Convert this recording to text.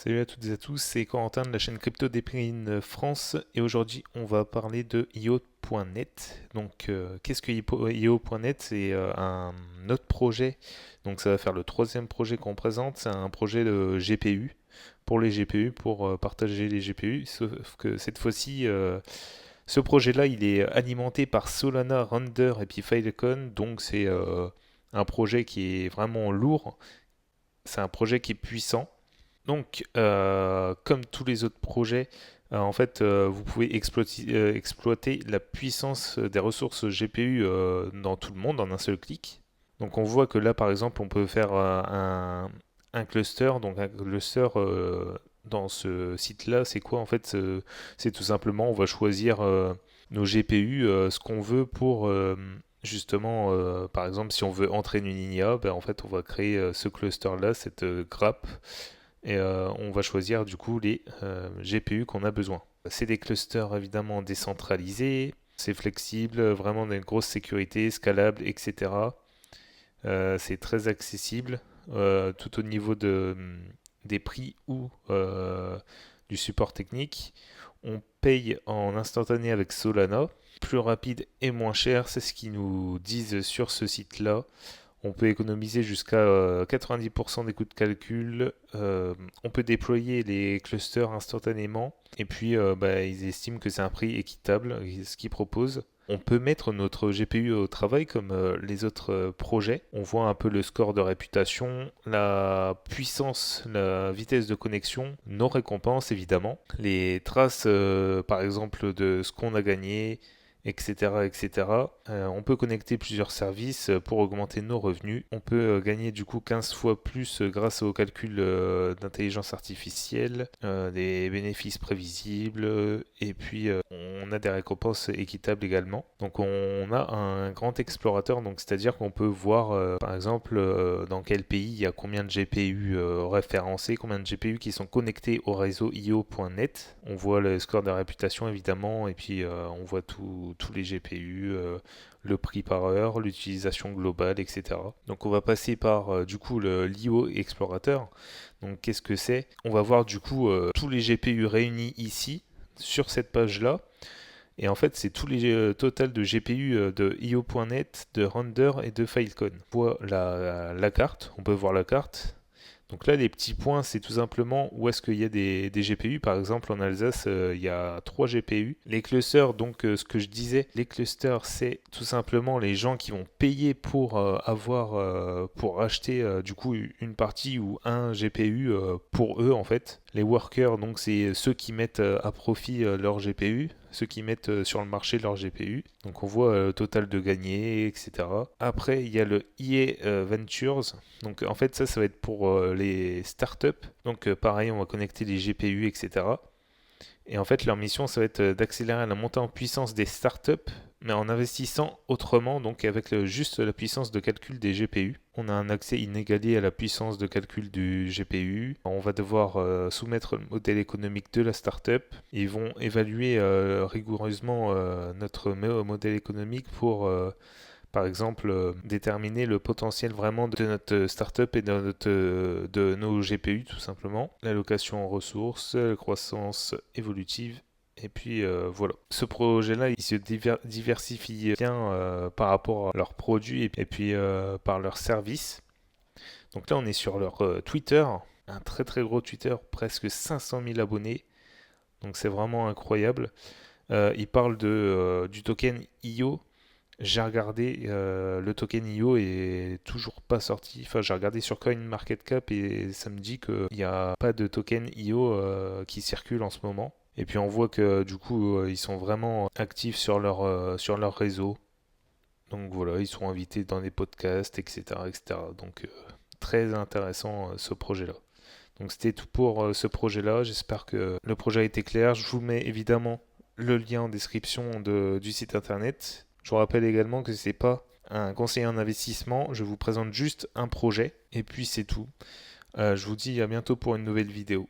Salut à toutes et à tous, c'est Corentin de la chaîne Crypto Déprime France et aujourd'hui on va parler de IO.net. Donc qu'est-ce que IO.net? C'est un autre projet, donc ça va faire le troisième projet qu'on présente, c'est un projet de GPU, pour les GPU, pour partager les GPU, sauf que cette fois-ci ce projet-là il est alimenté par Solana, Render et puis Filecoin, donc c'est un projet qui est vraiment lourd, c'est un projet qui est puissant. Donc, comme tous les autres projets, en fait, vous pouvez exploiter la puissance des ressources GPU dans tout le monde en un seul clic. Donc, on voit que là, par exemple, on peut faire un cluster. Donc, un cluster dans ce site-là, c'est quoi en fait? C'est tout simplement, on va choisir nos GPU, ce qu'on veut pour justement, par exemple, si on veut entraîner une IA, ben, en fait, on va créer ce cluster-là, cette grappe et on va choisir du coup les GPU qu'on a besoin. C'est des clusters évidemment décentralisés, c'est flexible, vraiment une grosse sécurité, scalable, etc. C'est très accessible, tout au niveau des prix ou du support technique. On paye en instantané avec Solana, plus rapide et moins cher, c'est ce qu'ils nous disent sur ce site-là. On peut économiser jusqu'à 90% des coûts de calcul. On peut déployer les clusters instantanément. Et puis, ils estiment que c'est un prix équitable, ce qu'ils proposent. On peut mettre notre GPU au travail comme les autres projets. On voit un peu le score de réputation, la puissance, la vitesse de connexion, nos récompenses évidemment, les traces par exemple de ce qu'on a gagné, etc. etc. On peut connecter plusieurs services pour augmenter nos revenus. On peut gagner du coup 15 fois plus grâce au calcul d'intelligence artificielle, des bénéfices prévisibles, et puis on a des récompenses équitables également. Donc on a un grand explorateur, donc c'est-à-dire qu'on peut voir par exemple dans quel pays il y a combien de GPU référencés, combien de GPU qui sont connectés au réseau IO.net. On voit le score de réputation évidemment, et puis on voit tous les GPU, le prix par heure, l'utilisation globale, etc. Donc on va passer par du coup l'IO Explorateur. Donc qu'est-ce que c'est? On va voir du coup tous les GPU réunis ici sur cette page-là. Et en fait, c'est tous les total de GPU de IO.net, de Render et de Filecoin. On voit la carte, on peut voir la carte. Donc là, les petits points, c'est tout simplement où est-ce qu'il y a des GPU. Par exemple, en Alsace, il y a 3 GPU. Les clusters, donc ce que je disais, les clusters, c'est tout simplement les gens qui vont payer pour pour acheter du coup une partie ou un GPU pour eux en fait. Les workers, donc c'est ceux qui mettent à profit leur GPU, ceux qui mettent sur le marché leur GPU. Donc on voit le total de gagnés, etc. Après, il y a le EA Ventures. Donc en fait, ça va être pour les startups. Donc pareil, on va connecter les GPU, etc. Et en fait, leur mission, ça va être d'accélérer la montée en puissance des startups, mais en investissant autrement, donc avec juste la puissance de calcul des GPU. On a un accès inégalé à la puissance de calcul du GPU. On va devoir soumettre le modèle économique de la startup. Ils vont évaluer rigoureusement notre modèle économique pour par exemple, déterminer le potentiel vraiment de notre startup et de nos GPU tout simplement. L'allocation en ressources, la croissance évolutive. Et puis voilà. Ce projet-là, il se diversifie bien par rapport à leurs produits et puis par leurs services. Donc là, on est sur leur Twitter, un très très gros Twitter, presque 500 000 abonnés. Donc c'est vraiment incroyable. Ils parlent du token IO. J'ai regardé, le token IO est toujours pas sorti. Enfin, j'ai regardé sur CoinMarketCap et ça me dit qu'il n'y a pas de token IO qui circule en ce moment. Et puis on voit que du coup, ils sont vraiment actifs sur leur réseau. Donc voilà, ils sont invités dans des podcasts, etc. etc. Donc très intéressant ce projet-là. Donc c'était tout pour ce projet-là. J'espère que le projet a été clair. Je vous mets évidemment le lien en description du site internet. Je vous rappelle également que ce n'est pas un conseiller en investissement. Je vous présente juste un projet et puis c'est tout. Je vous dis à bientôt pour une nouvelle vidéo.